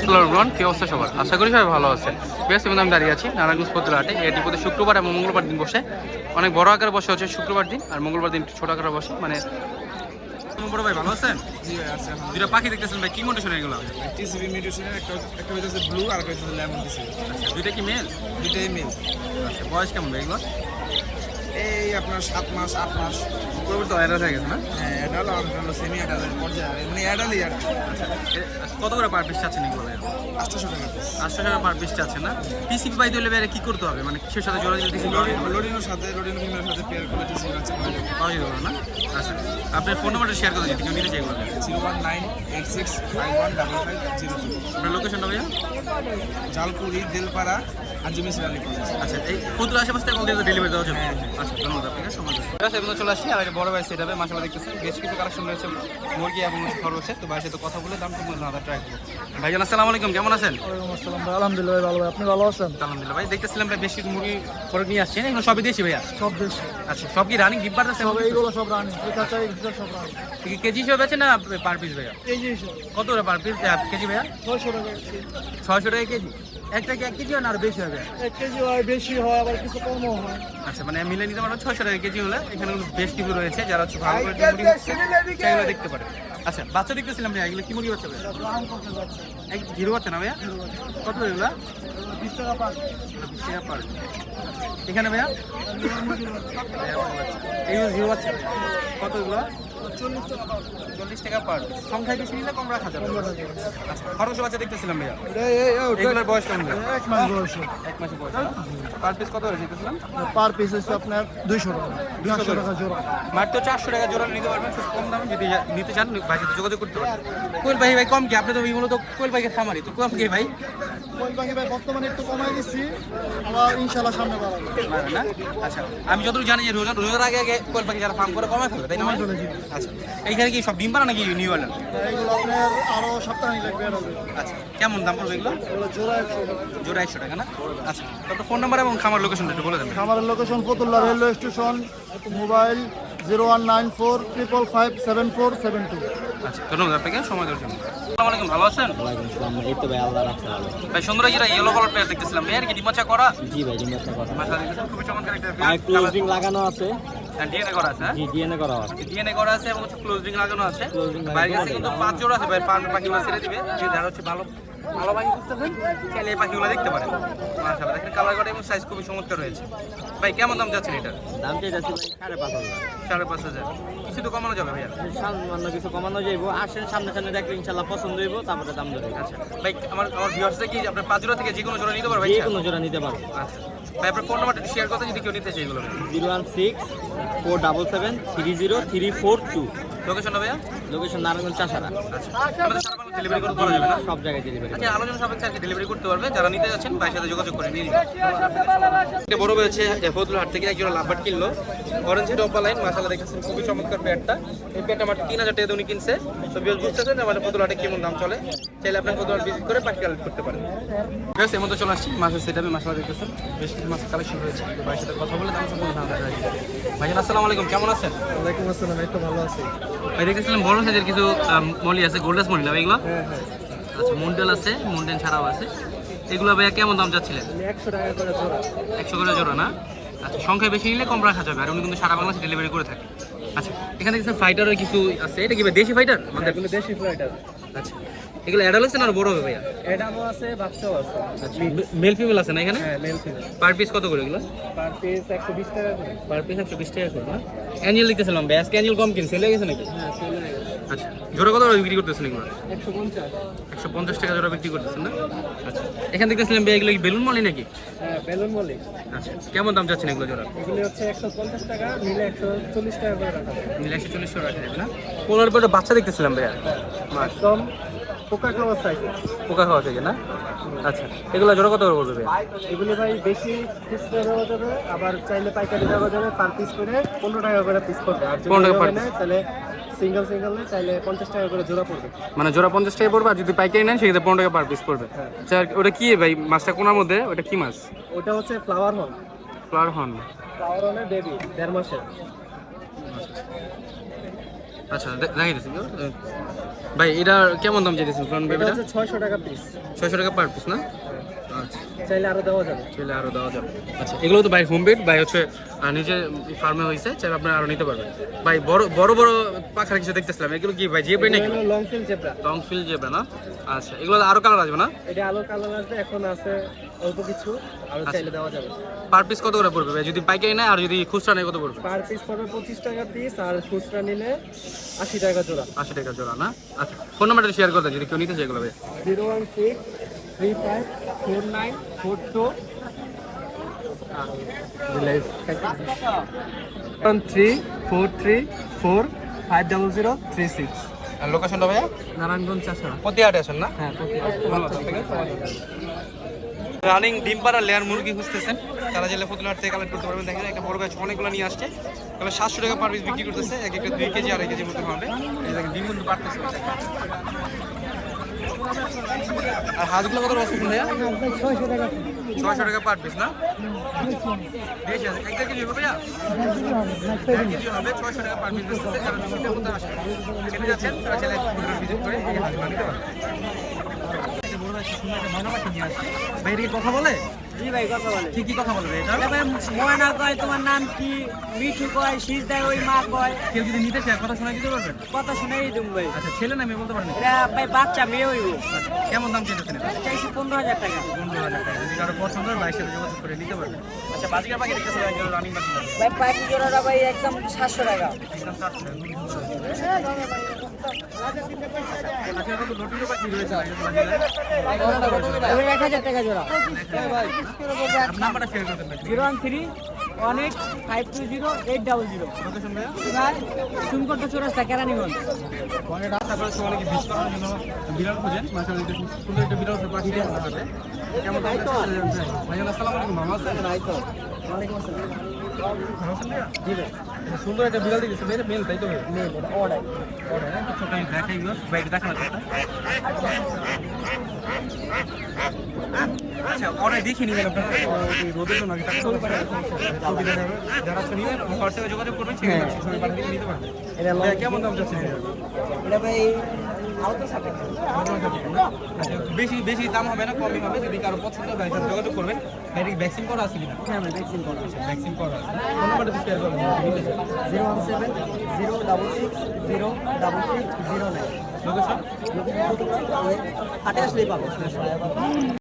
আসসালামু আলাইকুম, কি অবস্থা সবার? আশা করি সবাই ভালো আছেন। বেশ, আমি দাঁড়িয়ে আছি নারায়ণগঞ্জ পত্তলা হাটে। এটি প্রতি শুক্রবার এবং মঙ্গলবার দিন বসে। অনেক বড় আকারে বসে হচ্ছে শুক্রবার দিন, আর মঙ্গলবার দিন ছোট আকারে বসে। মানে বড় ভাই ভালো আছেন? জি ভাই আছে। দুইটা পাখি দেখতেছেন ভাই, কি কন্ডিশন এগুলো? টিসিবি মিউটেশনের একটা হইতেছে ব্লু আর একটা হইতেছে লেমন টিসিবি। আচ্ছা, দুইটা কি মেল? দুইটাই মেল। আচ্ছা, বয়স কেমন ভাই এগুলো? এই আপনার 7 মাস 8 মাস। পরিবর্তন অ্যাডাল্ট হয়ে গেছে না? হ্যাঁ অ্যাডাল আর হলো সেমি অ্যাডালের পর্যায়ে, মানে অ্যাডালই আর কি। কত করে পার পিস চাচ্ছেন এগুলো ভাই? 800 টাকা পিস। 800 টাকা পার পিস চাচ্ছে না? টিসিপি পাই দিলে ভাই কি করতে হবে, মানে কিসের সাথে জোড়া দিলে টিসিপি লোডিনোর সাথে লোডিনো ফিমেলের সাথে পেয়ার করে টিসিবি আছে পাওয়া যেতে পারে না? আচ্ছা, আপনার ফোন নাম্বারটা শেয়ার করে দিন, কেউ নিতে চাই বলবেন। 01986515502। আপনার লোকেশনটা ভাইয়া? জালপুরি দিলপাড়া আজি মিসির আলী কলেজ। আচ্ছা, এই ক্ষুদ্র আশেপাশে থেকে কল ডেলিভারি দেওয়া যাবে? আচ্ছা, ধন্যবাদ আপনাকে। সময় দেবেন চলে আসছি। আর একটা বড় ভাই সেট হবে, মাসাল্লাহ দেখতেছেন বেশ কিছু কালেকশন রয়েছে মুরগি এবং খরচে। তো ভাইয়ের সাথে কথা বলে দাম কম না ট্রাই করবো। ভাইজান আসসালামু আলাইকুম, কেমন আছেন? ওয়ালাইকুম আসসালাম ভাই, আলহামদুলিল্লাহ ভাই, ভালো ভাই, আপনি ভালো আছেন? আলহামদুলিল্লাহ ভাই, দেখতেছিলাম ভাই বেশ কিছু মুরগি খরচ নিয়ে আসছেন, এগুলো সবই দেশি ভাইয়া? সব বেশি, আচ্ছা, সব কি রানিং ডিপ বাড়তেছে? সব এইগুলো সব রানি, এটা চাই এটা সব রানি। কেজি হিসেবে আছে না পার পিস ভাইয়া? কেজি হিসেবে কত করে পার পিস কেজি ভাইয়া? 600 টাকা কেজি। 600 টাকা কেজি? একটা কি 1 কেজি হয় না আরো বেশি হবে? 1 কেজি হয়, বেশি হয়, আবার কিছু কমও হয়। আচ্ছা, মানে মিলে নিতে পারবেন 600 টাকা কেজি হলে। এখানে বেশ কিছু রয়েছে, যারা হচ্ছে ভালো করে মুরগি হচ্ছে সেগুলো দেখতে পারে। আচ্ছা, বাচ্চা দেখতেছিলাম ভাইয়া, এগুলো কি মুরগি বাচ্চা ভাইয়া? ব্রাউন করতে যাচ্ছে এক জিরো বাচ্চা না ভাইয়া? কত এগুলা? 20 টাকা পার। 20 টাকা পার। এখানে ভাইয়া এই জিরো বাচ্চা কত এগুলো? 40 টাকা পার। 40 টাকা পার। সংখ্যায় বেশি নিলে কম রাখা যাবে। আচ্ছা, খরচ বাচ্চা দেখতেছিলাম ভাইয়া, এই এগুলোর বয়স কেমন ভাইয়া? 1 মাস বয়সে। 1 মাসের বয়স। পার পিস কত হয়েছে দেখতেছিলাম? পার পিস হচ্ছে আপনার 200 টাকা, 200 টাকা জোড়া। মাত্র 400 টাকা জোড়া নিতে পারবেন, খুব কম দামে। যদি নিতে চান ভাই সাথে যোগাযোগ করতে পারেন। কোয়েল ভাই ভাই কম কি? আপনি তো মূলত কোয়েল ভাইকে খামারি, তো কম কি ভাই? কোয়েল পাখি ভাই বর্তমানে একটু কমাই দিচ্ছি, আবার ইনশাআল্লাহ সামনে বাড়াবো। পারে না? আচ্ছা, আমি যতটুকু জানি যে রোজার আগে আগে কোয়েল পাখি যারা ফার্ম করে কমায় ফেলবে, তাই না ভাই? চলে জি। আচ্ছা, এইখানে কি সব ডিম পাড়া নাকি নিউ অর্ডার? এইগুলো আপনার আরো সপ্তাহে লাগবে আর হবে। আচ্ছা, কেমন দাম পড়বে এগুলো? এগুলো জোড়া 100 টাকা। জোড়া 100 টাকা না? আচ্ছা, আপনার ফোন নাম্বার এবং খামার লোকেশনটা একটু বলে দেন। আমাদের location Fatullah railway station, mobile 019455574772। আচ্ছা, ধন্যবাদ আপনাকে সময় দেওয়ার জন্য। আসসালামু আলাইকুম, ভালো আছেন? ওয়ালাইকুম আসসালাম। এই তো ভাই আল্লাহ রাখছে ভালো। ভাই সুন্দর যেটা ইয়েলো কালার পেয়ার দেখতেছিলাম, মেয়ের কি ডিমাচা করা? জি ভাই ডিমের কথা। মাশা দেখতেছেন, খুবই চমৎকার একটা আর পেয়ার। ক্লোজিং লাগানো আছে। ডিএনএ করা আছে, হ্যাঁ? জি ডিএনএ করা আছে। ডিএনএ করা আছে এবং ক্লোজিং লাগানো আছে। Closing লাগানো বাইরের কাছে আছে। কিন্তু 5 জোড়া আছে ভাই, পাখিগুলো ছেড়ে দিবে। যে যারা হচ্ছে ভালো ভালো পাখি খুঁজতেছেন, চাইলে এই পাখিগুলো দেখতে পারেন। মাশাআল্লাহ, দেখেন কালার করা এবং সাইজ খুবই চমৎকার রয়েছে। ভাই কেমন দাম যাচ্ছে এটা? দাম চাইতেছি ভাই 5,500। 5,500। কিছু তো কমানো যাবে ভাইয়া? সামান্য কিছু কমানো যাইব। আসেন সামনে সামনে দেখলে ইনশাল্লাহ পছন্দ হইব, তারপরে দাম ধরে। আচ্ছা ভাই, আমার ভিউয়ার্সরা কি আপনার 5 জোড়া থেকে যে কোনো জোড়া নিতে পারবে? যে কোনো জোড়া নিতে পারো। আচ্ছা ভাই, আপনার ফোন নাম্বারটা শেয়ার করতে যদি কেউ নিতে চাই এগুলো। 016-477-30342। লোকেশনটা ভাইয়া? লোকেশন নারায়ণগঞ্জ চাষারা। আচ্ছা, আমাদের সারা বাংলা ডেলিভারি করতে পারা যাবে না? সব জায়গায় ডেলিভারি। আচ্ছা, আলোচনা সাপেক্ষে আর কি ডেলিভারি করতে পারবে। যারা নিতে যাচ্ছেন ভাইয়ের সাথে যোগাযোগ করে নিয়ে নিন। বড় হয়েছে ফতুল্লা হাট থেকে একজন লাভবাট কিনলো, অরেঞ্জ হেড অফ লাইন। মাশাআল্লাহ দেখতেছেন খুবই চমৎকার পেয়ারটা। এই পেয়ারটা মাত্র 3000 টাকা দিয়ে উনি কিনছে। তো বিয়ার বুঝতেছেন আমাদের ফতুল্লা হাটে কেমন দাম চলে, চাইলে আপনার ফতুল্লা হাট ভিজিট করে পাখি কালেক্ট করতে পারেন। বেশ, এর মধ্যে চলে আসছি মাছের সেটআপে। মাশাআল্লাহ দেখতেছেন বেশ কিছু মাছের কালেকশন রয়েছে। তো ভাইয়ের সাথে কথা বলে দাম সম্পর্কে জানতে চাই। ভাইজান আসসালামু আলাইকুম, কেমন আছেন? ওয়ালাইকুম আসসালাম, এই তো ভালো আছি। ভাই দেখতেছিলাম বড় সাইজের কিছু মলি আছে, গোল্ডাস মলি না এগুলো? হ্যাঁ হ্যাঁ, আচ্ছা, মুন্ডেল আছে, মুন্ডেন ছাড়াও আছে। এগুলো ভাইয়া কেমন দাম চাচ্ছিলেন? 100 টাকা করে জোড়া। 100 করে জোড়া না? আচ্ছা, সংখ্যা বেশি নিলে কম রাখা যাবে, আর উনি কিন্তু সারা বাংলাদেশে ডেলিভারি করে থাকে। আচ্ছা, এখানে কিছু ফাইটারও কিছু আছে। এটা কি ভাই দেশি ফাইটার? আমাদের এগুলো দেশি ফ্লাইটার। আচ্ছা, এগুলো অ্যাডাল্ট আছে না আর বড় হবে ভাইয়া? এডামও আছে, বাচ্চাও আছে। আচ্ছা, মেল ফিমেল আছে না এখানে? হ্যাঁ, মেল ফিমেল। পার পিস কত করে এগুলো? পার পিস 120 টাকা করে। পার পিস 120 টাকা করে না? অ্যাঞ্জেল লিখতেছিলাম ভাই, আজকে অ্যাঞ্জেল কম কিনছে, লেগে গেছে নাকি? হ্যাঁ, সেল হয়ে গেছে। আচ্ছা, জোড়া কত করে বিক্রি করতেছেন এগুলো? 150। 150 টাকা জোড়া বিক্রি করতেছেন না? আচ্ছা, এখানে দেখতেছিলাম ভাই এগুলো কি বেলুন মলি নাকি? হ্যাঁ, বেলুন মলি। আচ্ছা, কেমন দাম যাচ্ছেন এগুলো জোড়া? এগুলি হচ্ছে 150 টাকা, নিলে 140 টাকা করে রাখা যাবে। নিলে 140 টাকা রাখা যাবে না? পনেরো পরে বাচ্চা দেখতেছিলাম ভাইয়া, একদম পোকা খাওয়া সাইজ। পোকা খাওয়া থেকে না? আচ্ছা, এগুলো জোড়া কত করে পড়বে ভাইয়া? এগুলি ভাই বেশি পিস দেওয়া যাবে, আবার চাইলে পাইকারি দেওয়া যাবে। পার পিস করে 15 টাকা করে পিস পড়বে। আর যদি 15 টাকা per এভাবে নেয় তাহলে সিঙ্গেল সিঙ্গেল নেয় তাহলে 50 টাকা করে জোড়া পড়বে। মানে জোড়া 50 টাকা পড়বে, আর যদি পাইকারি নেন সেক্ষেত্রে 15 টাকা পার পিস পড়বে। হ্যাঁ। আচ্ছা, ওটা কি ভাই মাছটা কোনার মধ্যে? ওটা কি মাছ? ওটা হচ্ছে ফ্লাওয়ার হল। Flower horn. ফ্লাওয়ার হলের বেবি 1.5 মাসের। আচ্ছা দেখাই দিচ্ছি ভাই এটা কেমন দাম চাইতেছেন ফ্রন্ট এটা বেবিটা? হচ্ছে 600 টাকা পিস। 600 টাকা পার পিস না? আচ্ছা চাইলে আরো দেওয়া যাবে। চাইলে আরো দেওয়া যাবে। আচ্ছা এগুলো তো ভাই হোম বেড ভাই হচ্ছে নিজে ফার্মে হয়েছে, চাইলে আপনারা আরো নিতে পারবেন। ভাই বড় বড় বড় পাখার কিছু দেখতেছিলাম, এগুলো কি ভাই জেব্রা নাকি? এগুলো long fill zebra. Long fill zebra না? আচ্ছা এগুলো আরো কালার আসবে না? এটা আলো কালার আসবে, এখন আছে অল্প কিছু, আরো চাইলে দেওয়া যাবে। পার পিস কত করে পড়বে ভাই যদি পাইকারি নেয়, আর যদি খুচরা নেয় কত পড়বে? পার পিস পড়বে 25 টাকা পিস, আর খুচরা নিলে 80 টাকা জোড়া। 80 টাকা জোড়া না? আচ্ছা ফোন নাম্বারটা শেয়ার করে দেন যদি কেউ নিতে চায় এগুলো ভাই। 016354942 1343450036। আর লোকেশনটা ভাইয়া? নারায়ণগঞ্জ চাষা। প্রতি হাটে আসেন না? হ্যাঁ, রানিং ডিম পাড়া লেয়ার মুরগি খুঁজতেছেন তারা জেলে ফতুলহাট থেকে কালেক্ট করতে পারবেন। দেখেন একটা বড় ব্যাচ অনেকগুলো নিয়ে আসছে, তবে 700 টাকা পার পিস বিক্রি করতেছে, এক একটা 2 কেজি 2.5 কেজি মতো হবে। এই দেখেন ডিম কিন্তু পারতেছে। আর হাঁসগুলো কত বসে ভাইয়া? 600 টাকা পার পিস না? বেশি আছে, 1.5 কেজি হবে ভাইয়া? 1 কেজি হবে, 600 টাকা পার পিস বেচতেছে। যারা নিতে মতো আসে চেনে যাচ্ছেন তারা ছেলে ভিজিট করে এই হাঁসগুলো নিতে পারবেন। কথা বলে? জি ভাই কথা বলে। কি কথা বলবে এটা? ভাই ময়না কয়, তোমার নাম কি? মিঠু কয়, শীষ দেয় ওই মা কয়। কেউ যদি নিতে চায় কথা শোনা দিতে পারবেন? কথা শুনেই দিম ভাই। আচ্ছা ছেলে না মেয়ে বলতে পারেন? এটা ভাই বাচ্চা মেয়ে হইব। কেমন দাম চেয়েছেন? চাইছি 15,000 টাকা। 15,000 টাকা। যদি কারো পছন্দ হয় ভাইয়ের সাথে যোগাযোগ করে নিতে পারবেন। আচ্ছা বাজিকার পাখি দেখতেছে রানিং পাখি ভাই পাখি জোড়াটা ভাই একদম 700 টাকা। একদম 700 টাকা। আচ্ছা কত লটিরও পাখি রয়েছে ভাই 1000 টাকা জোড়া। আপনার নাম্বারটা শেয়ার করে দেন। 013-18-520-800। লোকেশন ভাইয়া? ভাই চুনকোট্টা চৌরাস্তা কেরানীগঞ্জ। অনেক রাস্তা করে সবাই অনেকে ভিজিট করার জন্য বিড়াল খোঁজেন, মাশাআল্লাহ এটা খুব সুন্দর একটা বিড়াল পাখি আছে। কেমন দাম চাচ্ছেন? ভাই আসসালামু আলাইকুম, ভালো আছেন? ওয়ালাইকুম আসসালাম। ভালো আছেন ভাইয়া? জি ভাই। সুন্দর একটা বিড়াল দেখেছি, মেল তাই তো ভাই? মেল, এটা অর্ডার। অর্ডার হ্যাঁ, ছোট আমি দেখাই গো, বাইরে দেখানো কথা। আচ্ছা অর্ডার দেখে নিবেন আপনারা, এই রোদের জন্য আগে টাকা চলে পারে সুবিধা হবে। যারা শুনিবেন হোয়াটসঅ্যাপে যোগাযোগ করবেন, সেখানে ছবি পাঠিয়ে নিতে পারবেন। এটা ভাইয়া, কেমন দাম চাচ্ছেন? এটা ভাই আউট সাপেক্ষ। আচ্ছা, বেশি বেশি দাম হবে না, কমই হবে। যদি কারো পছন্দ হয় সাথে যোগাযোগ করবেন। এর ভ্যাকসিন করা আছে কিনা? হ্যাঁ ভাই, ভ্যাকসিন করা আছে। ভ্যাকসিন করা আছে। ফোন নাম্বারটা শেয়ার করবেন যদি নিতে চান। 017-066-03309। লোকেশন? হাটে আসলেই পাবো।